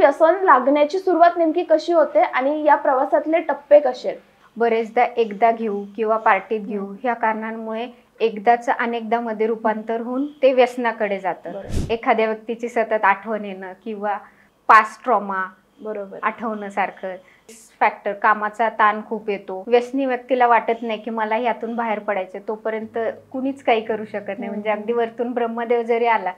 व्यसन लागण्याची सुरुवात नेमकी कशी होते आणि या प्रवासातले टप्पे कसे आहेत? बरेचदा एकदा घेऊ किंवा पार्टीत घेऊ ह्या कारणांमुळे एकदाच अनेकदा मध्ये रूपांतर होऊन ते व्यसनाकडे जातं. एखाद्या व्यक्तीची सतत आठवण येणं किंवा पास्ट ट्रॉमा आठवणं सारखं फॅक्टर, कामाचा ताण खूप येतो. व्यसनी व्यक्तीला वाटत नाही की मला यातून बाहेर पडायचं, तोपर्यंत कुणीच काही करू शकत नाही. म्हणजे अगदी वरतून ब्रह्मदेव जरी आला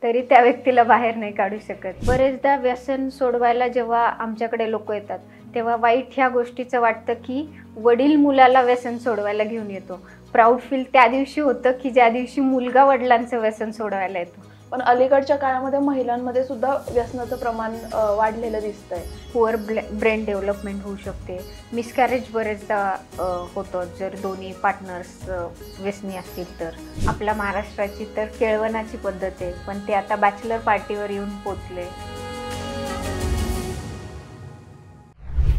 तरी त्या व्यक्तीला बाहेर नाही काढू शकत. बरेचदा व्यसन सोडवायला जेव्हा आमच्याकडे लोक येतात तेव्हा वाईट ह्या गोष्टीचं वाटतं की वडील मुलाला व्यसन सोडवायला घेऊन येतो. प्राऊड फील त्या दिवशी होतं की ज्या दिवशी मुलगा वडिलांचं व्यसन सोडवायला येतो. पण अलीकडच्या काळामध्ये महिलांमध्ये सुद्धा व्यसनाचं प्रमाण वाढलेलं दिसतंय. पुअर ब्रेन डेव्हलपमेंट होऊ शकते. मिसकॅरेज बरेचदा होतं जर दोन्ही पार्टनर्स व्यसनी असतील तर. आपल्या महाराष्ट्राची तर केळवणाची पद्धत आहे, पण ते आता बॅचलर पार्टीवर येऊन पोचले.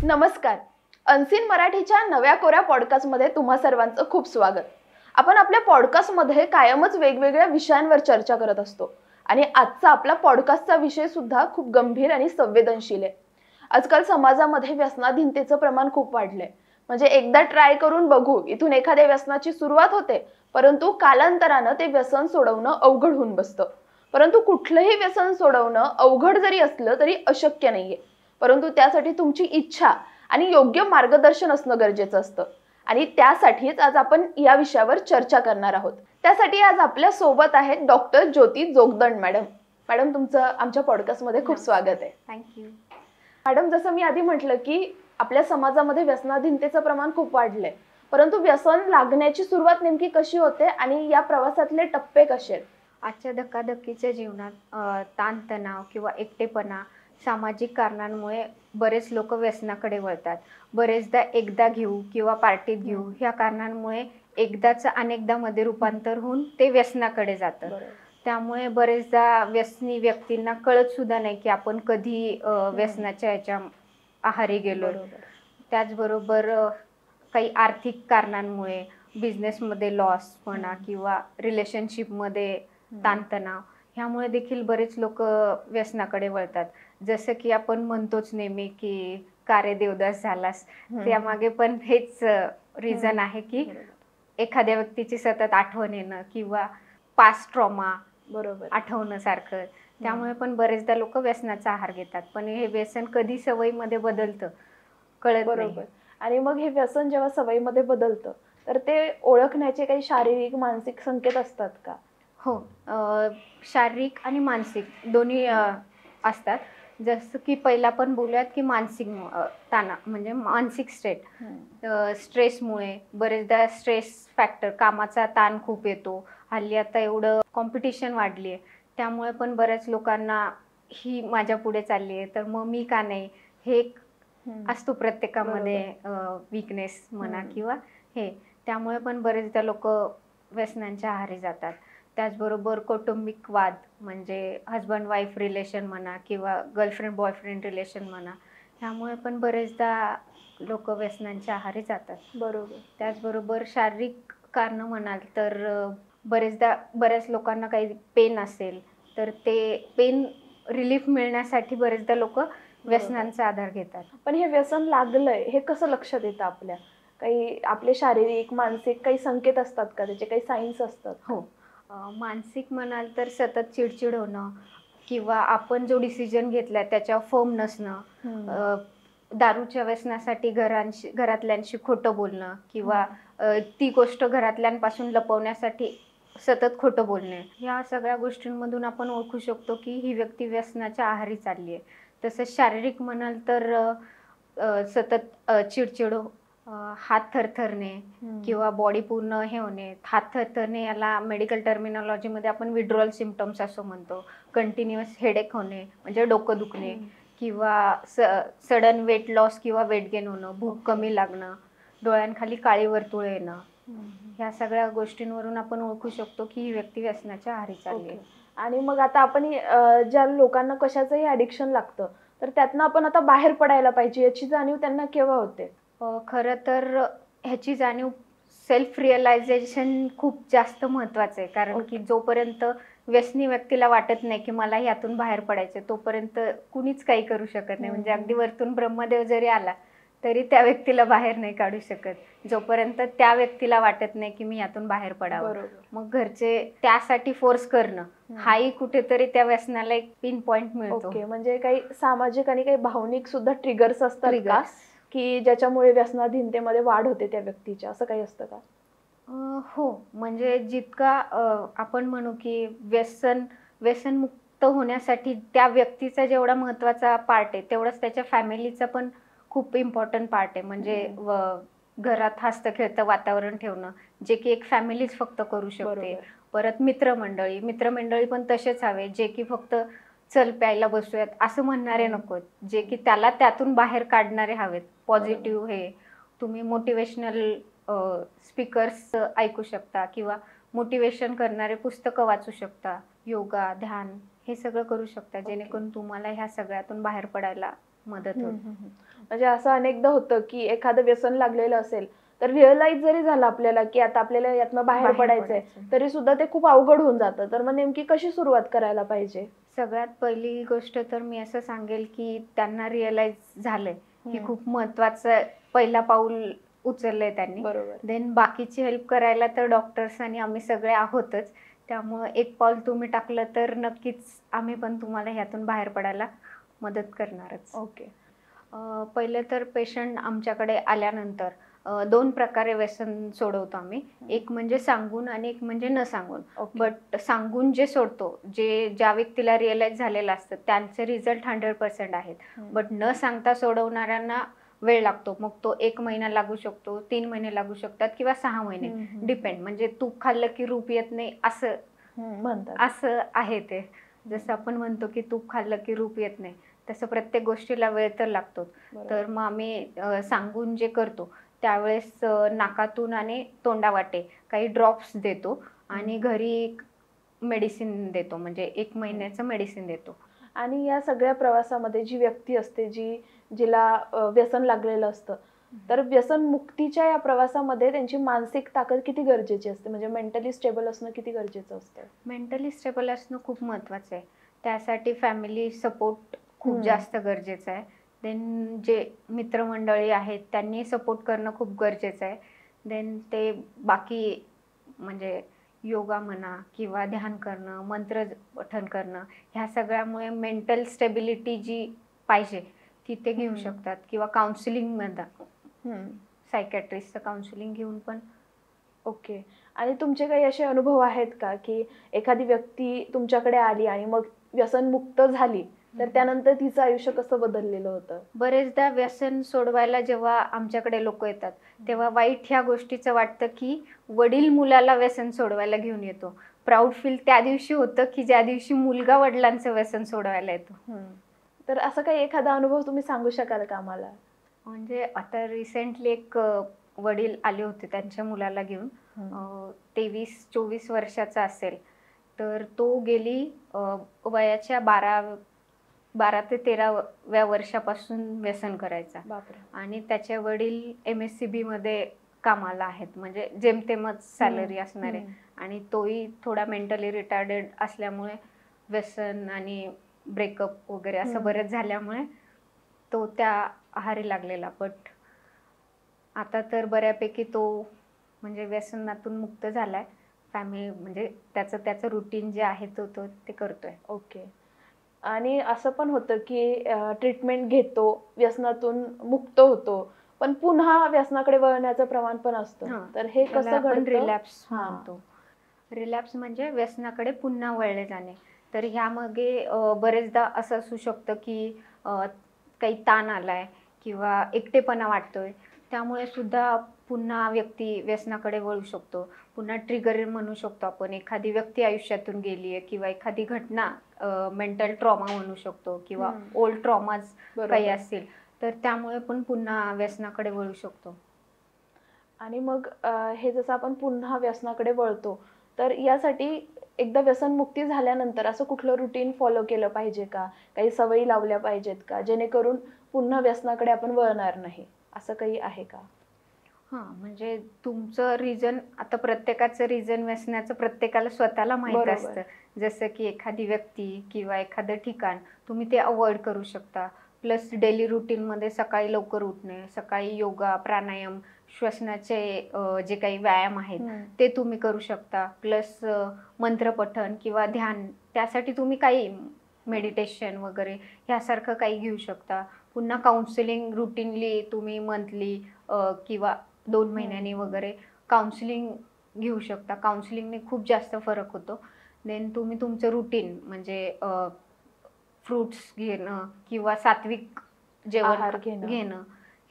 नमस्कार, अनसीन मराठीच्या नव्या कोऱ्या पॉडकास्टमध्ये तुम्हा सर्वांचं खूप स्वागत. आपण आपल्या पॉडकास्टमध्ये कायमच वेगवेगळ्या विषयांवर चर्चा करत असतो आणि आजचा आपला पॉडकास्टचा विषय सुद्धा खूप गंभीर आणि संवेदनशील आहे. आजकाल समाजामध्ये व्यसनाधीनतेचं प्रमाण खूप वाढलंय. म्हणजे एकदा ट्राय करून बघू इथून एखाद्या व्यसनाची सुरुवात होते, परंतु कालांतरानं ते व्यसन सोडवणं अवघड होऊन बसतं. परंतु कुठलंही व्यसन सोडवणं अवघड जरी असलं तरी अशक्य नाहीये. परंतु त्यासाठी तुमची इच्छा आणि योग्य मार्गदर्शन असणं गरजेचं असतं. आणि त्यासाठीच आज आपण या विषयावर चर्चा करणार आहोत. त्यासाठी आज आपल्या सोबत आहेत डॉक्टर ज्योती जोगदंड मॅडम. मॅडम, तुमचं आमच्या पॉडकास्टमध्ये खूप स्वागत आहे. थँक्यू. मॅडम, जसं मी आधी म्हटलं की आपल्या समाजामध्ये व्यसनाधीनतेचं प्रमाण खूप वाढलंय, परंतु व्यसन लागण्याची सुरुवात नेमकी कशी होते आणि या प्रवासातले टप्पे कसे आहेत? आजच्या धकाधकीच्या जीवनात ताणतणाव किंवा एकटेपणा, सामाजिक कारणांमुळे बरेच लोक व्यसनाकडे वळतात. बरेचदा एकदा घेऊ किंवा पार्टीत घेऊ ह्या कारणांमुळे एकदाच अनेकदा मध्ये रूपांतर होऊन ते व्यसनाकडे जातं. त्यामुळे बरेचदा व्यसनी व्यक्तींना कळत सुद्धा नाही की आपण कधी व्यसनाच्या ह्याच्या आहारी गेलो. त्याचबरोबर काही आर्थिक कारणांमुळे बिझनेसमध्ये लॉस म्हणा किंवा रिलेशनशिपमध्ये ताणतणाव ह्यामुळे देखील बरेच लोक व्यसनाकडे वळतात. जसं की आपण म्हणतोच नेहमी की का रे देवदास झालास, त्यामागे पण हेच रिझन आहे की एखाद्या व्यक्तीची सतत आठवण येणं किंवा पास्ट ट्रॉमा आठवणं सारखं. त्यामुळे पण बरेचदा लोक व्यसनाचा आहार घेतात, पण हे व्यसन कधी सवयीमध्ये बदलतं कळत नाही. आणि मग हे व्यसन जेव्हा सवयीमध्ये बदलतं तर ते ओळखण्याचे काही शारीरिक मानसिक संकेत असतात का? हो, शारीरिक आणि मानसिक दोन्ही असतात. जसं की पहिला पण बोलूयात की मानसिक ताणा म्हणजे मानसिक स्ट्रेसमुळे बरेचदा स्ट्रेस फॅक्टर, कामाचा ताण खूप येतो. हल्ली आता एवढं कॉम्पिटिशन वाढली आहे, त्यामुळे पण बऱ्याच लोकांना ही माझ्या पुढे चालली आहे तर मग मी का नाही, हे असतो प्रत्येकामध्ये वीकनेस म्हणा किंवा हे. त्यामुळे पण बरेचदा लोक व्यसनांच्या आहारी जातात. त्याचबरोबर कौटुंबिक वाद म्हणजे हजबंड वाईफ रिलेशन म्हणा किंवा गर्लफ्रेंड बॉयफ्रेंड रिलेशन म्हणा, ह्यामुळे पण बरेचदा लोक व्यसनांच्या आहारी जातात. त्याचबरोबर शारीरिक कारणं म्हणाल तर बरेचदा बऱ्याच लोकांना काही पेन असेल तर ते पेन रिलीफ मिळण्यासाठी बरेचदा लोक व्यसनांचा आधार घेतात. पण हे व्यसन लागलंय हे कसं लक्षात येतं आपल्या? काही आपले शारीरिक मानसिक काही संकेत असतात का, त्याचे काही साईन्स असतात? हो, मानसिक म्हणाल तर सतत चिडचिड होणं किंवा आपण जो डिसिजन घेतलाय त्याच्यावर फर्म नसणं, दारूच्या व्यसनासाठी घरातल्यांशी खोटं बोलणं किंवा ती गोष्ट घरातल्यांपासून लपवण्यासाठी सतत खोटं बोलणे, ह्या सगळ्या गोष्टींमधून आपण ओळखू शकतो की ही व्यक्ती व्यसनाच्या आहारी चालली आहे. तसंच शारीरिक म्हणाल तर सतत चिडचिड, हात थरथरणे किंवा बॉडी पूर्ण हे होणे. हात थरथरणे याला मेडिकल टर्मिनॉलॉजीमध्ये आपण विड्रॉल सिम्पटम्स असं म्हणतो. कंटिन्युअस हेडेक होणे म्हणजे डोकं दुखणे किंवा सडन वेट लॉस किंवा वेट गेन होणं, भूक कमी लागणं, डोळ्यांखाली काळी वर्तुळे येणं, ह्या सगळ्या गोष्टींवरून आपण ओळखू शकतो की ही व्यक्ती व्यसनाच्या आहारी चालली आहे. आणि मग आता आपण ज्या लोकांना कशाचंही ॲडिक्शन लागतं तर त्यातनं आपण आता बाहेर पडायला पाहिजे, याची जाणीव त्यांना केव्हा होते? खरं तर ह्याची जाणीव सेल्फ रिअलायझेशन खूप जास्त महत्त्वाचं आहे. कारण की जोपर्यंत व्यसनी व्यक्तीला वाटत नाही की मला यातून बाहेर पडायचं, तोपर्यंत कुणीच काही करू शकत नाही. म्हणजे अगदी वरतून ब्रह्मदेव जरी आला तरी त्या व्यक्तीला बाहेर नाही काढू शकत, जोपर्यंत त्या व्यक्तीला वाटत नाही की मी यातून बाहेर पडावं. बरोबर. मग घरचे त्यासाठी फोर्स करणं हाही कुठेतरी त्या व्यसनाला एक पिन पॉइंट मिळतो. ओके, म्हणजे काही सामाजिक आणि काही भावनिक सुद्धा ट्रिगर्स असतात का, Triggers. की ज्याच्यामुळे व्यसनाधीनतेमध्ये वाढ होते त्या व्यक्तीच्या, असं काही असतं का? हो, म्हणजे जितका आपण म्हणू की व्यसनमुक्त होण्यासाठी त्या व्यक्तीचा जेवढा महत्त्वाचा पार्ट आहे, तेवढाच त्याच्या फॅमिलीचा पण खूप इम्पॉर्टंट पार्ट आहे. म्हणजे घरात हसतं खेळतं वातावरण ठेवणं, जे की एक फॅमिलीच फक्त करू शकते. बरोबर. परत मित्रमंडळी पण तसेच हवे, जे की फक्त चल प्यायला बसूयात असं म्हणणारे नकोत, जे की त्याला त्यातून बाहेर काढणारे हवेत. पॉझिटिव्ह हे तुम्ही मोटिवेशनल स्पीकर्स ऐकू शकता किंवा मोटिवेशन करणारे पुस्तकं वाचू शकता, योगा, ध्यान हे सगळं करू शकता, जेणेकरून तुम्हाला ह्या सगळ्यातून बाहेर पडायला मदत होईल. म्हणजे असं अनेकदा होतं की एखादं व्यसन लागलेलं असेल तर रिअलाइज जरी झालं आपल्याला की आता आपल्याला यातनं बाहेर पडायचंय, तरी सुद्धा ते खूप अवघड होऊन जातं. तर मग नेमकी कशी सुरुवात करायला पाहिजे? सगळ्यात पहिली गोष्ट तर मी असं सांगेल की त्यांना रिअलाइज झालंय की खूप महत्वाचं पहिला पाऊल उचललंय त्यांनी. बरोबर. देन बाकीची हेल्प करायला तर डॉक्टर्स आणि आम्ही सगळे आहोतच. त्यामुळे एक पाऊल तुम्ही टाकलं तर नक्कीच आम्ही पण तुम्हाला ह्यातून बाहेर पडायला मदत करणारच. ओके. पहिलं तर पेशंट आमच्याकडे आल्यानंतर 2 प्रकारे व्यसन सोडवतो आम्ही. एक म्हणजे सांगून आणि एक म्हणजे न सांगून. बट सांगून जे सोडतो, ज्या व्यक्तीला रिअलाइज झालेलं असतं त्यांचे रिझल्ट 100% आहेत. बट न सांगता सोडवणाऱ्यांना वेळ लागतो. मग तो 1 महिना लागू शकतो, 3 महिने लागू शकतात किंवा 6 महिने, डिपेंड. म्हणजे तूप खाल्लं की रूप येत नाही असं असं आहे ते. जसं आपण म्हणतो की तूप खाल्लं की रूप येत नाही, तसं प्रत्येक गोष्टीला वेळ तर लागतो. तर मग आम्ही सांगून जे करतो त्यावेळेस नाकातून आणि तोंडावाटे काही ड्रॉप्स देतो आणि घरी मेडिसिन देतो, म्हणजे 1 महिन्याचं मेडिसिन देतो. आणि या सगळ्या प्रवासामध्ये जी व्यक्ती असते, जिला व्यसन लागलेलं असतं, तर व्यसन मुक्तीच्या या प्रवासामध्ये त्यांची मानसिक ताकद किती गरजेची असते? म्हणजे मेंटली स्टेबल असणं किती गरजेचं असतं? मेंटली स्टेबल असणं खूप महत्त्वाचं आहे. त्यासाठी फॅमिली सपोर्ट खूप जास्त गरजेचं आहे. देन जे मित्रमंडळी आहेत त्यांनी सपोर्ट करणं खूप गरजेचं आहे. देन ते बाकी म्हणजे योगा म्हणा किंवा ध्यान करणं, मंत्र पठण करणं, ह्या सगळ्यामुळे मेंटल स्टेबिलिटी जी पाहिजे ती ते घेऊ शकतात. किंवा काउन्सिलिंगमध्ये सायकॅट्रिस्टचं काउन्सिलिंग घेऊन पण. ओके. आणि तुमचे काही असे अनुभव आहेत का की एखादी व्यक्ती तुमच्याकडे आली आणि मग व्यसनमुक्त झाली, तर त्यानंतर तिचं आयुष्य कसं बदललेलं होतं? बरेचदा व्यसन सोडवायला जेव्हा आमच्याकडे लोक येतात तेव्हा वाईट ह्या गोष्टीचं वाटतं की वडील मुलाला व्यसन सोडवायला घेऊन येतो. प्राऊड फील त्या दिवशी होतं की ज्या दिवशी मुलगा वडिलांचं व्यसन सोडवायला येतो. तर असं काही एखादा अनुभव तुम्ही सांगू शकाल का आम्हाला? म्हणजे आता रिसेंटली एक वडील आले होते त्यांच्या मुलाला घेऊन. 23-24 वर्षाचा असेल. तर तो गेली वयाच्या 12 ते 13व्या वर्षापासून व्यसन करायचा. बापरे. आणि त्याचे वडील MSCB मध्ये कामाला आहेत, म्हणजे जेमतेमच सॅलरी असणारे. आणि तोही थोडा मेंटली रिटार्डेड असल्यामुळे व्यसन आणि ब्रेकअप वगैरे असं बरेच झाल्यामुळे तो त्या आहारी लागलेला. बट आता तर बऱ्यापैकी तो म्हणजे व्यसनातून मुक्त झालाय. फॅमिली म्हणजे त्याचं रुटीन जे आहे तो ते करतोय. ओके. आणि असं पण होतं की ट्रीटमेंट घेतो, व्यसनातून मुक्त होतो, पण पुन्हा व्यसनाकडे वळण्याचं प्रमाण पण असतं. तर हे कसं घडतं? रिलॅप्स म्हणतो. रिलॅप्स म्हणजे व्यसनाकडे पुन्हा वळले जाणे. तर ह्यामागे बरेचदा असं असू शकतं की काही ताण आलाय किंवा एकटेपणा वाटतोय, त्यामुळे सुद्धा पुन्हा व्यक्ती व्यसनाकडे वळू शकतो. पुन्हा ट्रिगर म्हणू शकतो आपण. एखादी व्यक्ती आयुष्यातून गेली आहे किंवा एखादी घटना मेंटल ट्रॉमा म्हणू शकतो किंवा ओल्ड ट्रॉमाज काही असतील, तर त्यामुळे पण पुन्हा व्यसनाकडे वळू शकतो. आणि मग हे जसं आपण पुन्हा व्यसनाकडे वळतो, तर यासाठी एकदा व्यसनमुक्ती झाल्यानंतर असं कुठलं रुटीन फॉलो केलं पाहिजे का? काही सवयी लावल्या पाहिजेत का? जेणेकरून पुन्हा व्यसनाकडे आपण वळणार नाही, असं काही आहे का? हां, म्हणजे तुमचं रिझन, आता प्रत्येकाचं रिझन व्यसनाचं प्रत्येकाला स्वतःला माहीत बरोबर. असतं. जसं की एखादी व्यक्ती किंवा एखादं ठिकाण तुम्ही ते अव्हॉइड करू शकता. प्लस डेली रुटीनमध्ये सकाळी लवकर उठणे, सकाळी योगा, प्राणायाम, श्वसनाचे जे काही व्यायाम आहेत ते तुम्ही करू शकता. प्लस मंत्रपठण किंवा ध्यान, त्यासाठी तुम्ही काही मेडिटेशन वगैरे ह्यासारखं काही घेऊ शकता. पुन्हा काउन्सिलिंग रुटीनली तुम्ही मंथली किंवा 2 महिन्यांनी वगैरे काउन्सिलिंग घेऊ शकता. काउन्सिलिंगने खूप जास्त फरक होतो. देन तुम्ही तुमचं रुटीन म्हणजे फ्रुट्स घेणं किंवा सात्विक जेवण आहार घेणं. घेणं,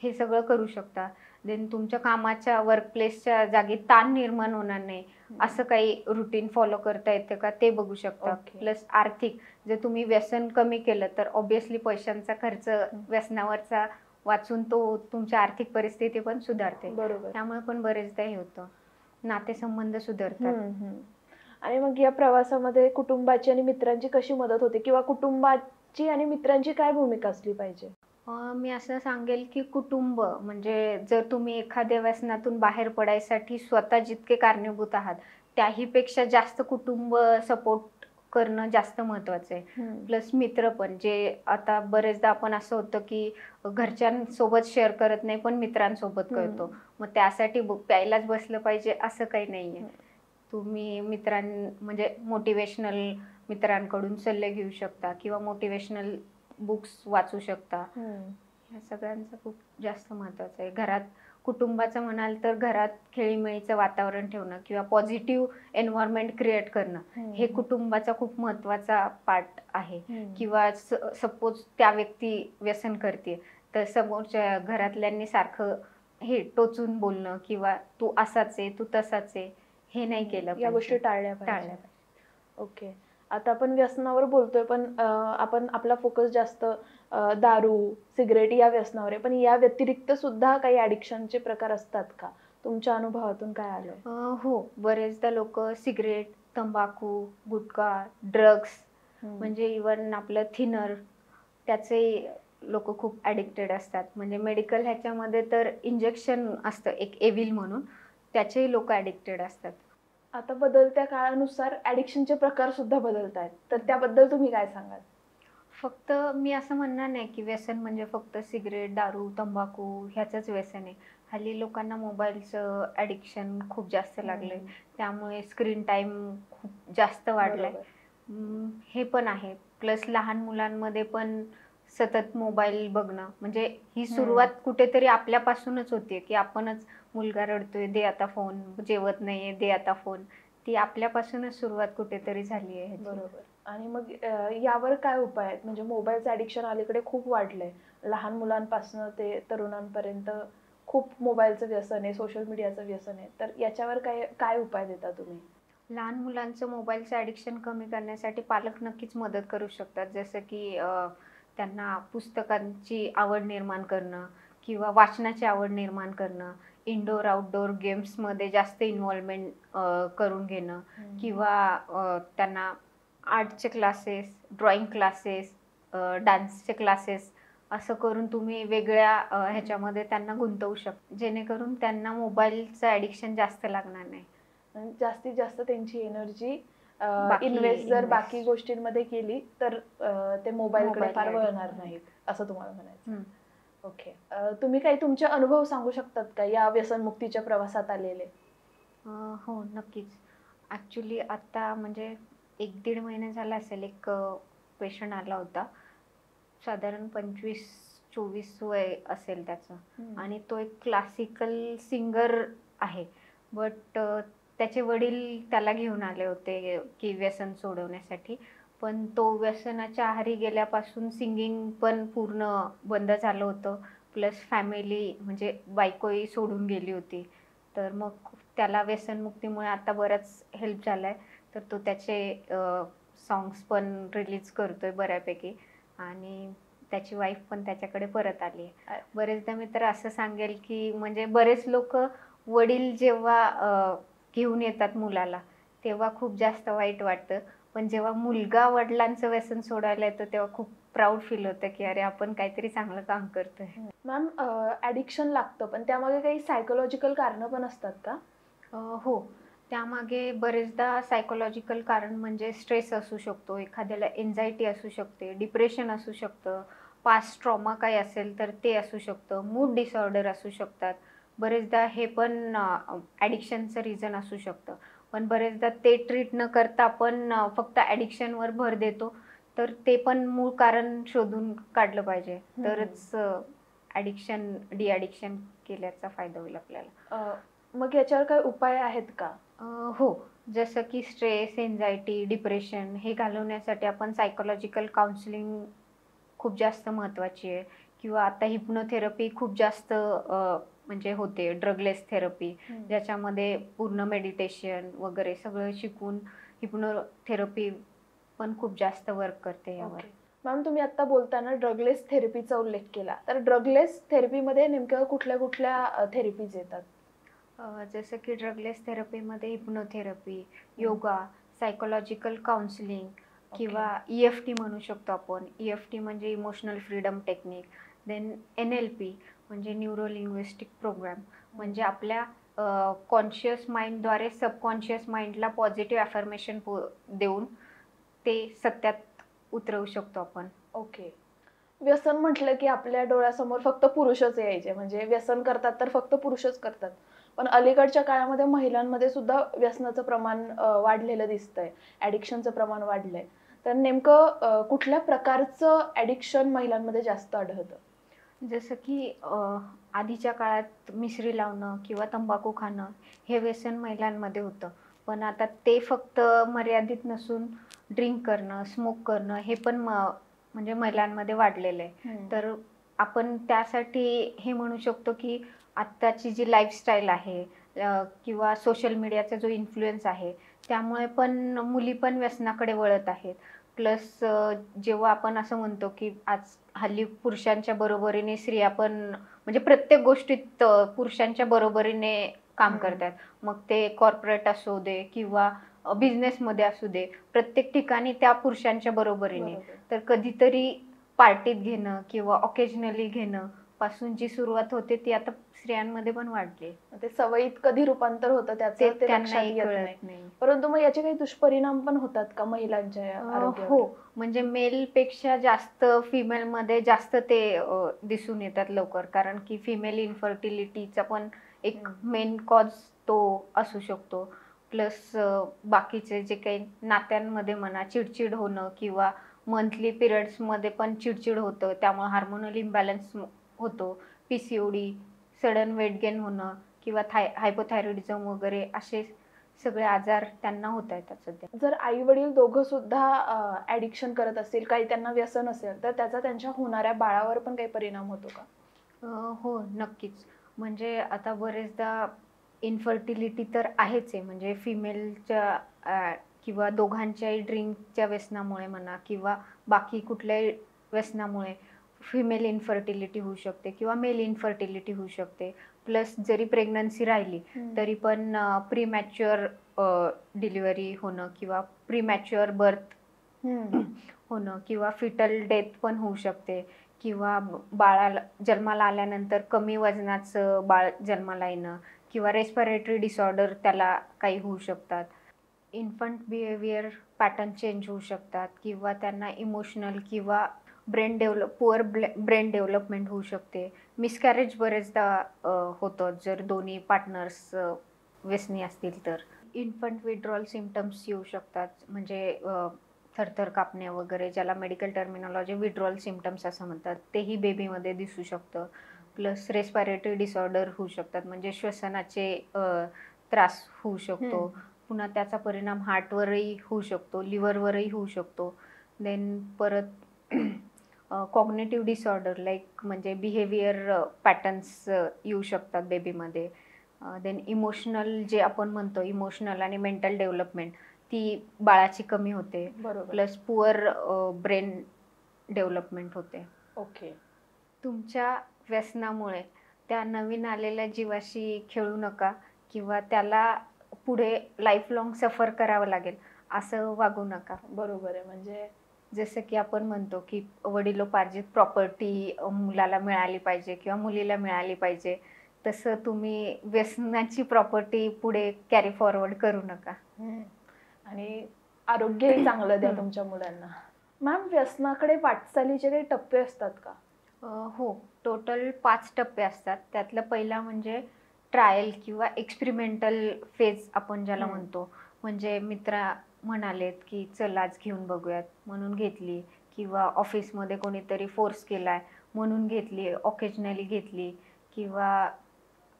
हे सगळं करू शकता. देन तुमच्या कामाच्या वर्कप्लेसच्या जागी ताण निर्माण होणार नाही असं काही रुटीन फॉलो करता येतं का ते बघू शकता. Okay. प्लस आर्थिक, जर तुम्ही व्यसन कमी केलं तर ऑब्विसली पैशांचा खर्च व्यसनावरचा वाचून तो तुमची आर्थिक परिस्थिती पण सुधारते. बरोबर. त्यामुळे पण बरेचदा हे होतं, नातेसंबंध सुधारतात. आणि मग या प्रवासामध्ये कुटुंबाची आणि मित्रांची कशी मदत होते किंवा कुटुंबाची आणि मित्रांची काय भूमिका असली पाहिजे? मी असं सांगेल की कुटुंब म्हणजे जर तुम्ही एखाद्या व्यसनातून बाहेर पडायसाठी स्वतः जितके कारणीभूत आहात त्याहीपेक्षा जास्त कुटुंब सपोर्ट करणं जास्त महत्त्वाचं आहे. प्लस मित्र पण, जे आता बरेचदा आपण असं होतं की घरच्यांसोबत शेअर करत नाही पण मित्रांसोबत करतो. मग त्यासाठी प्यायलाच बसलं पाहिजे असं काही नाहीये. तुम्ही म्हणजे मोटिवेशनल मित्रांकडून सल्ले घेऊ शकता किंवा मोटिवेशनल बुक्स वाचू शकता. ह्या सगळ्यांचं खूप जास्त महत्त्वाचं आहे. घरात कुटुंबाचं म्हणाल तर घरात खेळीमेळीचं वातावरण ठेवणं किंवा पॉझिटिव्ह एन्व्हायरमेंट क्रिएट करणं हे कुटुंबाचा खूप महत्त्वाचा पार्ट आहे. किंवा सपोज त्या व्यक्ती व्यसन करते तर समोरच्या घरातल्यांनी सारखं हे टोचून बोलणं किंवा तू असाच आहे, तू तसाच आहे, हे नाही केलं या गोष्टी पाहिजे. टाळल्या पाहिजे. ओके. आता आपण व्यसनावर बोलतोय पण आपण आपला फोकस जास्त दारू, सिगरेट या व्यसनावर आहे. पण या व्यतिरिक्त सुद्धा काही ॲडिक्शनचे प्रकार असतात का? तुमच्या अनुभवातून काय आलंय? हो, बरेचदा लोक सिगरेट, तंबाखू, गुटखा, ड्रग्स म्हणजे इवन आपलं थिनर, त्याचे लोक खूप ॲडिक्टेड असतात. म्हणजे मेडिकल ह्याच्यामध्ये तर इंजेक्शन असतं एक एव्हिल म्हणून, त्याचेही लोक ॲडिक्टेड असतात. आता बदलत्या काळानुसार ॲडिक्शनचे प्रकार सुद्धा बदलत आहेत. तर त्याबद्दल तुम्ही काय सांगाल? फक्त मी असं म्हणणार नाही की व्यसन म्हणजे फक्त सिगरेट, दारू, तंबाखू ह्याचंच व्यसन आहे. हल्ली लोकांना मोबाईलचं ॲडिक्शन खूप जास्त लागलंय. त्यामुळे स्क्रीन टाईम खूप जास्त वाढलाय. हे पण आहे. प्लस लहान मुलांमध्ये पण सतत मोबाईल बघणं, म्हणजे ही सुरुवात कुठेतरी आपल्यापासूनच होते की आपणच, मुलगा रडतोय दे आता फोन, जेवत नाहीये दे आता फोन, ती आपल्यापासूनच सुरुवात कुठेतरी झाली आहे. बरोबर. आणि मग यावर काय उपाय आहेत? म्हणजे मोबाईलचं ॲडिक्शन अलीकडे खूप वाढलंय. लहान मुलांपासून ते तरुणांपर्यंत खूप मोबाईलचं व्यसन आहे, सोशल मीडियाचं व्यसन आहे. तर याच्यावर काय काय उपाय देता तुम्ही? लहान मुलांचं मोबाईलचं ॲडिक्शन कमी करण्यासाठी पालक नक्कीच मदत करू शकतात. जसं की त्यांना पुस्तकांची आवड निर्माण करणं किंवा वाचनाची आवड निर्माण करणं, इनडोअर आउटडोअर गेम्समध्ये जास्त इन्व्हॉल्वमेंट करून घेणं किंवा त्यांना आर्टचे क्लासेस, ड्रॉइंग क्लासेस, डान्सचे क्लासेस असं करून तुम्ही वेगळ्या ह्याच्यामध्ये त्यांना गुंतवू शकता, जेणेकरून त्यांना मोबाईलचं ॲडिक्शन जास्त लागणार नाही. जास्तीत जास्त त्यांची एनर्जी इन्व्हेस्ट जर बाकी गोष्टींमध्ये केली तर ते मोबाईलकडे फार वळणार नाहीत असं तुम्हाला म्हणायचं. ओके. तुम्ही काही तुमचे अनुभव सांगू शकतात का या व्यसनमुक्तीच्या प्रवासात आलेले? हो, नक्कीच. ॲक्च्युली आता म्हणजे 1-1.5 महिने झाला असेल, एक पेशंट आला होता. साधारण 25-24 वय असेल त्याचं. आणि तो एक क्लासिकल सिंगर आहे. बट त्याचे वडील त्याला घेऊन आले होते की व्यसन सोडवण्यासाठी. पण तो व्यसनाच्या आहारी गेल्यापासून सिंगिंग पण पूर्ण बंद झालं होतं. प्लस फॅमिली म्हणजे बायकोही सोडून गेली होती. तर मग त्याला व्यसनमुक्तीमुळे आता बराच हेल्प झालाय. तर तो त्याचे सॉंग्स पण रिलीज करतोय बऱ्यापैकी आणि त्याची वाईफ पण त्याच्याकडे परत आली आहे. बरेचदा मी तर असं सांगेल की म्हणजे बरेच लोक वडील जेव्हा घेऊन येतात मुलाला तेव्हा खूप जास्त वाईट वाटतं. पण जेव्हा मुलगा वडिलांचं व्यसन सोडायला येतं तेव्हा खूप प्राऊड फील होतं की अरे आपण काहीतरी चांगलं काम करतोय. मॅम, ॲडिक्शन लागतं पण त्यामागे काही सायकोलॉजिकल कारणं पण असतात का? हो, त्यामागे बरेचदा सायकोलॉजिकल कारण म्हणजे स्ट्रेस असू शकतो, एखाद्याला एन्झायटी असू शकते, डिप्रेशन असू शकतं, पास्ट ट्रॉमा काही असेल तर ते असू शकतं, मूड डिसऑर्डर असू शकतात. बरेचदा हे पण ॲडिक्शनचं रिझन असू शकतं. पण बरेचदा ते ट्रीट न करता आपण फक्त ॲडिक्शनवर भर देतो. तर ते पण मूळ कारण शोधून काढलं पाहिजे. तरच ॲडिक्शन, डी-ॲडिक्शन केल्याचा फायदा होईल आपल्याला. मग याच्यावर काही उपाय आहेत का? हो. जसं की स्ट्रेस, एन्झायटी, डिप्रेशन हे घालवण्यासाठी आपण सायकॉलॉजिकल काउन्सिलिंग खूप जास्त महत्त्वाची आहे किंवा आता हिप्नोथेरपी खूप जास्त म्हणजे होते, ड्रगलेस थेरपी, ज्याच्यामध्ये पूर्ण मेडिटेशन वगैरे सगळं शिकून हिप्नोथेरपी पण खूप जास्त वर्क करते यावर. मॅम, तुम्ही आता बोलताना ड्रगलेस थेरपीचा उल्लेख केला, तर ड्रगलेस थेरपीमध्ये नेमकं कुठल्या कुठल्या थेरपीज येतात? जसं की ड्रगलेस थेरपीमध्ये हिप्नोथेरपी, योगा, सायकॉलॉजिकल काउन्सिलिंग किंवा EFT म्हणू शकतो आपण. EFT म्हणजे emotional freedom technique. Then NLP म्हणजे न्यूरो लिंग्विस्टिक प्रोग्राम, म्हणजे आपल्या कॉन्शियस माइंडद्वारे सबकॉन्शियस माइंडला पॉझिटिव्ह अफर्मेशन देऊन ते सत्यात उतरवू शकतो आपण. ओके. व्यसन म्हटलं की आपल्या डोळ्यासमोर फक्त पुरुषच यायचे, म्हणजे व्यसन करतात तर फक्त पुरुषच करतात. पण अलीकडच्या काळामध्ये महिलांमध्ये सुद्धा व्यसनाचं प्रमाण वाढलेलं दिसतंय, ॲडिक्शनचं प्रमाण वाढलंय. तर नेमकं कुठल्या प्रकारचं ॲडिक्शन महिलांमध्ये जास्त आढळतं? जसं की आधीच्या काळात मिसरी लावणं किंवा तंबाखू खाणं हे व्यसन महिलांमध्ये होतं. पण आता ते फक्त मर्यादित नसून ड्रिंक करणं, स्मोक करणं हे पण म्हणजे महिलांमध्ये वाढलेलं आहे. तर आपण त्यासाठी हे म्हणू शकतो की आत्ताची जी लाईफस्टाईल आहे किंवा सोशल मीडियाचा जो इन्फ्लुअन्स आहे, त्यामुळे पण मुली पण व्यसनाकडे वळत आहेत. प्लस जेव्हा आपण असं म्हणतो की आज हल्ली पुरुषांच्या बरोबरीने स्त्रिया पण म्हणजे प्रत्येक गोष्टीत पुरुषांच्या बरोबरीने काम करतात. मग ते कॉर्पोरेट असू दे किंवा बिझनेसमध्ये असू दे, प्रत्येक ठिकाणी त्या पुरुषांच्या बरोबरीने. तर कधीतरी पार्टीत घेणं किंवा ऑकेजनली घेणं पासून जी सुरुवात होते ती आता स्त्रियांमध्ये पण वाढली. ते सवयीत कधी रूपांतर होतं त्याचं ते लक्षात येत नाही. परंतु मग याचे काही दुष्परिणाम पण होतात का महिलांच्या आरोग्यावर? हो, म्हणजे मेलपेक्षा जास्त फिमेलमध्ये जास्त ते दिसून येतात लवकर, कारण की फिमेल इन्फर्टिलिटीचा पण एक मेन कॉज तो असू शकतो. प्लस बाकीचे जे काही नात्यांमध्ये म्हणा चिडचिड होणं किंवा मंथली पिरियड्समध्ये पण चिडचिड होतं, त्यामुळे हार्मोनल इम्बॅलन्स होतो, PCOD, सडन वेट गेन होणं किंवा हायपोथायरॉइडिझम वगैरे असे सगळे आजार त्यांना होत आहेत सध्या. जर आई वडील दोघं सुद्धा ॲडिक्शन करत असतील, काही त्यांना व्यसन असेल, तर त्याचा त्यांच्या होणाऱ्या बाळावर पण काही परिणाम होतो का? हो, नक्कीच. म्हणजे आता बरेचदा इन्फर्टिलिटी तर आहेच आहे, म्हणजे फिमेलच्या किंवा दोघांच्याही ड्रिंकच्या व्यसनामुळे म्हणा किंवा बाकी कुठल्याही व्यसनामुळे फिमेल इन्फर्टिलिटी होऊ शकते किंवा मेल इन्फर्टिलिटी होऊ शकते. प्लस जरी प्रेग्नन्सी राहिली तरी पण प्रीमॅच्युअर डिलिव्हरी होणं किंवा प्रीमॅच्युअर बर्थ होणं किंवा फिटल डेथ पण होऊ शकते किंवा बाळाला जन्माला आल्यानंतर कमी वजनाचं बाळ जन्माला येणं किंवा रेस्पिरेटरी डिसऑर्डर त्याला काही होऊ शकतात. इन्फंट बिहेवियर पॅटर्न चेंज होऊ शकतात किंवा त्यांना इमोशनल किंवा पुअर ब्रेन डेव्हलपमेंट होऊ शकते. मिसकॅरेज बरेचदा होतं जर दोन्ही पार्टनर्स व्यसनी असतील तर. इन्फंट विड्रॉल सिम्पटम्स येऊ शकतात, म्हणजे थरथर कापणे वगैरे, ज्याला मेडिकल टर्मिनॉलॉजी विड्रॉल सिम्पटम्स असं म्हणतात, तेही बेबीमध्ये दिसू शकतं. प्लस रेस्पिरेटरी डिसऑर्डर होऊ शकतात, म्हणजे श्वसनाचे त्रास होऊ शकतो. पुन्हा त्याचा परिणाम हार्टवरही होऊ शकतो, लिव्हरवरही होऊ शकतो. देन परत कॉग्नेटिव्ह डिसऑर्डर लाईक म्हणजे बिहेवियर पॅटर्न्स येऊ शकतात बेबीमध्ये. देन इमोशनल जे आपण म्हणतो, इमोशनल आणि मेंटल डेव्हलपमेंट ती बाळाची कमी होते. प्लस पुअर ब्रेन डेव्हलपमेंट होते. ओके. तुमच्या व्यसनामुळे त्या नवीन आलेल्या जीवाशी खेळू नका किंवा त्याला पुढे लाईफ लॉंग सफर करावं लागेल असं वागू नका. बरोबर आहे. म्हणजे जसं की आपण म्हणतो की वडिलोपार्जित प्रॉपर्टी मुलाला मिळाली पाहिजे किंवा मुलीला मिळाली पाहिजे, तसं तुम्ही व्यसनाची प्रॉपर्टी पुढे कॅरी फॉरवर्ड करू नका. आणि आरोग्यही चांगलं द्या तुमच्या मुलांना. मॅम, व्यसनाकडे वाटचालीचे काही टप्पे असतात का? हो, टोटल 5 टप्पे असतात. त्यातला पहिला म्हणजे ट्रायल किंवा एक्सपेरिमेंटल फेज आपण ज्याला म्हणतो. म्हणजे मित्र म्हणालेत की चल आज घेऊन बघूयात म्हणून घेतली, किंवा ऑफिसमध्ये कोणीतरी फोर्स केलाय म्हणून घेतली, ऑकेजनली घेतली, किंवा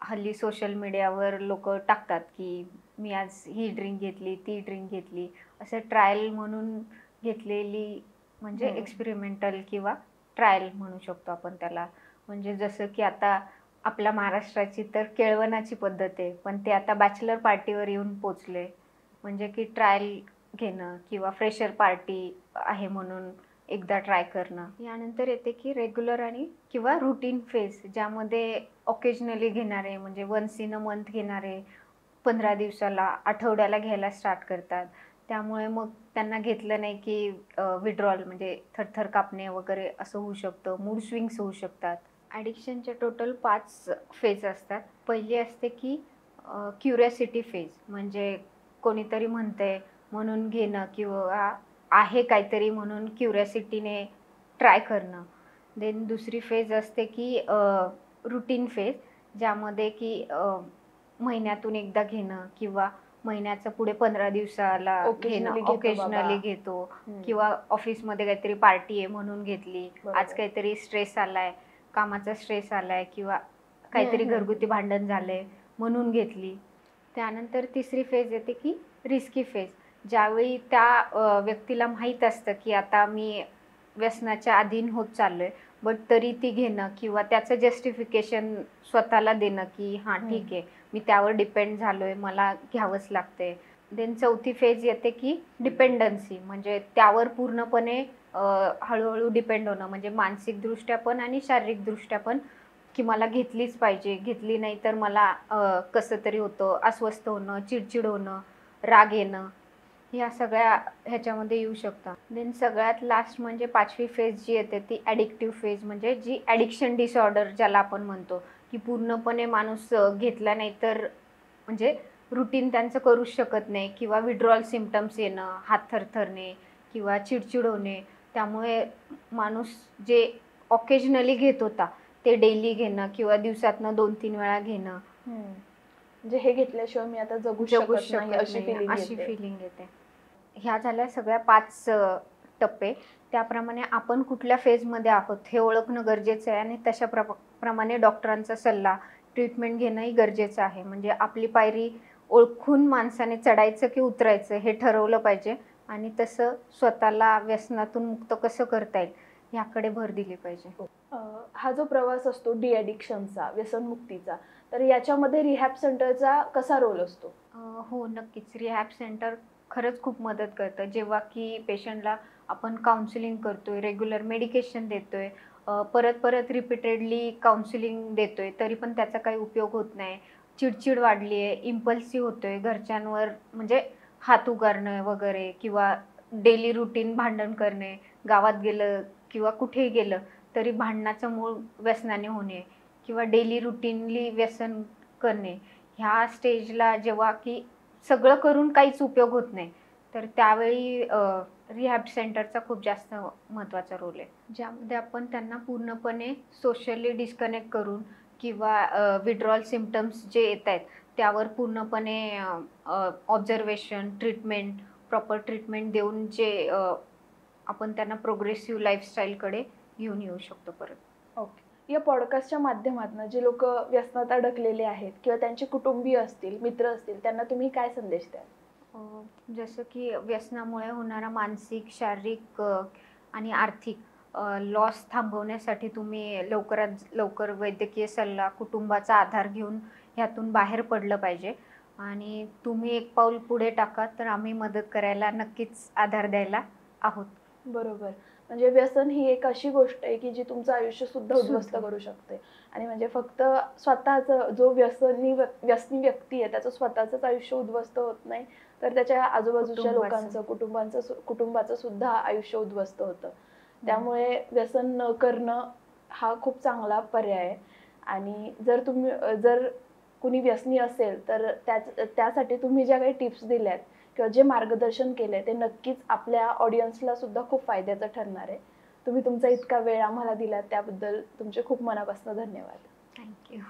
हल्ली सोशल मीडियावर लोक टाकतात की मी आज ही ड्रिंक घेतली, ती ड्रिंक घेतली, असं ट्रायल म्हणून घेतलेली म्हणजे एक्सपेरिमेंटल किंवा ट्रायल म्हणू शकतो आपण त्याला. म्हणजे जसं की आता आपल्या महाराष्ट्राची तर केळवणाची पद्धत आहे, पण ते आता बॅचलर पार्टीवर येऊन पोचले. म्हणजे की ट्रायल घेणं किंवा फ्रेशर पार्टी आहे म्हणून एकदा ट्राय करणं. यानंतर येते की रेग्युलर आणि किंवा रुटीन फेज, ज्यामध्ये ऑकेजनली घेणारे म्हणजे वन्स इन अ मंथ घेणारे 15 दिवसाला, आठवड्याला घ्यायला स्टार्ट करतात. त्यामुळे मग त्यांना घेतलं नाही की विड्रॉल म्हणजे थरथर कापणे वगैरे असं होऊ शकतं, मूड स्विंग्स होऊ शकतात. ॲडिक्शनचे टोटल 5 फेज असतात. पहिली असते की क्युरिओसिटी फेज, म्हणजे कोणीतरी म्हणतंय म्हणून घेणं किंवा आहे काहीतरी म्हणून क्युरिओसिटीने ट्राय करणं. देन दुसरी फेज असते की रुटीन फेज, ज्यामध्ये की महिन्यातून एकदा घेणं किंवा महिन्याचं पुढे 15 दिवसाला घेणं, ऑकेजनली घेतो, किंवा ऑफिसमध्ये काहीतरी पार्टी आहे म्हणून घेतली, आज काहीतरी स्ट्रेस आलाय, कामाचा स्ट्रेस आलाय किंवा काहीतरी घरगुती भांडण झालंय म्हणून घेतली. त्यानंतर तिसरी फेज येते की रिस्की फेज, ज्यावेळी त्या व्यक्तीला माहीत असतं की आता मी व्यसनाच्या अधीन होत चाललोय, बट तरी ती घेणं किंवा त्याचं जस्टिफिकेशन स्वतःला देणं की हां ठीक आहे, मी त्यावर डिपेंड झालोय, मला घ्यावंच लागतंय. देन चौथी फेज येते की डिपेंडन्सी, म्हणजे त्यावर पूर्णपणे हळूहळू डिपेंड होणं, म्हणजे मानसिकदृष्ट्या पण आणि शारीरिकदृष्ट्या पण, की मला घेतलीच पाहिजे, घेतली नाही तर मला कसं तरी होतं, अस्वस्थ होणं, चिडचिड होणं, राग येणं, ह्या सगळ्या ह्याच्यामध्ये येऊ शकतं. देन सगळ्यात लास्ट म्हणजे 5वी फेज जी येते ती ॲडिक्टिव्ह फेज, म्हणजे जी ॲडिक्शन डिसऑर्डर ज्याला आपण म्हणतो, की पूर्णपणे माणूस घेतला नाही तर म्हणजे रुटीन त्यांचं करूच शकत नाही, किंवा विड्रॉल सिम्पटम्स येणं, हात थरथरणे किंवा चिडचिड होणे. त्यामुळे माणूस जे ऑकेजनली घेत होता ते डेली घेणं किंवा दिवसातनं 2-3 वेळा घेणं. म्हणजे हे घेतल्याशिवाय मी आता जगू शकत नाही अशी फिलिंग येते. ह्या झाल्या सगळ्या 5 टप्पे. त्याप्रमाणे आपण कुठल्या फेजमध्ये आहोत हे ओळखणं गरजेचं आहे, आणि तशा प्रमाणे डॉक्टरांचा सल्ला, ट्रीटमेंट घेणंही गरजेचं आहे. म्हणजे आपली पायरी ओळखून माणसाने चढायचं की उतरायचं हे ठरवलं पाहिजे, आणि तसं स्वतःला व्यसनातून मुक्त कसं करता येईल ह्याकडे भर दिली पाहिजे. हा जो प्रवास असतो डी-ॲडिक्शनचा, व्यसनमुक्तीचा, तर याच्यामध्ये रिहॅब सेंटरचा कसा रोल असतो? हो, नक्कीच. रिहॅब सेंटर खरंच खूप मदत करतं. जेव्हा की पेशंटला आपण काउन्सिलिंग करतोय, रेग्युलर मेडिकेशन देतोय, परत रिपीटेडली काउन्सिलिंग देतोय, तरी पण त्याचा काही उपयोग होत नाही. चिडचिड वाढली आहे, इम्पल्सिव्ह होतोय, घरच्यांवर म्हणजे हात उगारणं वगैरे, किंवा डेली रुटीन भांडण करणे, गावात गेलं किंवा कुठेही गेलं तरी भांडणाचं मूळ व्यसनाने होणे, किंवा डेली रुटीनली व्यसन करणे. ह्या स्टेजला जेव्हा की सगळं करून काहीच उपयोग होत नाही, तर त्यावेळी रिहॅब सेंटरचा खूप जास्त महत्त्वाचा रोल आहे, ज्यामध्ये आपण त्यांना पूर्णपणे सोशली डिस्कनेक्ट करून किंवा विड्रॉल सिम्पटम्स जे येत आहेत त्यावर पूर्णपणे ऑब्झर्वेशन, ट्रीटमेंट, प्रॉपर ट्रीटमेंट देऊन जे आपण त्यांना प्रोग्रेसिव्ह लाईफस्टाईलकडे घेऊन येऊ शकतो परत. ओके. या पॉडकास्टच्या माध्यमातून जे लोक व्यसनात अडकलेले आहेत किंवा त्यांचे कुटुंबीय असतील, मित्र असतील, त्यांना तुम्ही काय संदेश द्याल? जसं की व्यसनामुळे होणारा मानसिक, शारीरिक आणि आर्थिक लॉस थांबवण्यासाठी तुम्ही लवकरात लवकर वैद्यकीय सल्ला, कुटुंबाचा आधार घेऊन ह्यातून बाहेर पडलं पाहिजे. आणि तुम्ही एक पाऊल पुढे टाका तर आम्ही मदत करायला नक्कीच आधार द्यायला आहोत. बरोबर. म्हणजे व्यसन ही एक अशी गोष्ट आहे की जी तुमचं आयुष्य सुद्धा उद्ध्वस्त करू शकते. आणि म्हणजे फक्त स्वतःचं जो व्यसनी व्यक्ती आहे त्याचं स्वतःचंच आयुष्य उद्ध्वस्त होत नाही, तर त्याच्या आजूबाजूच्या कुटुंबाचं. लोकांचं कुटुंबाचं सुद्धा आयुष्य उद्ध्वस्त होतं. त्यामुळे व्यसन न करणं हा खूप चांगला पर्याय आहे. आणि जर कुणी व्यसनी असेल तर त्यासाठी तुम्ही ज्या काही टिप्स दिल्यात किंवा जे मार्गदर्शन केलंय ते नक्कीच आपल्या ऑडियन्सला सुद्धा खूप फायद्याचं ठरणार आहे. तुम्ही तुमचा इतका वेळ आम्हाला दिलात त्याबद्दल तुमचे खूप मनापासून धन्यवाद. थँक्यू.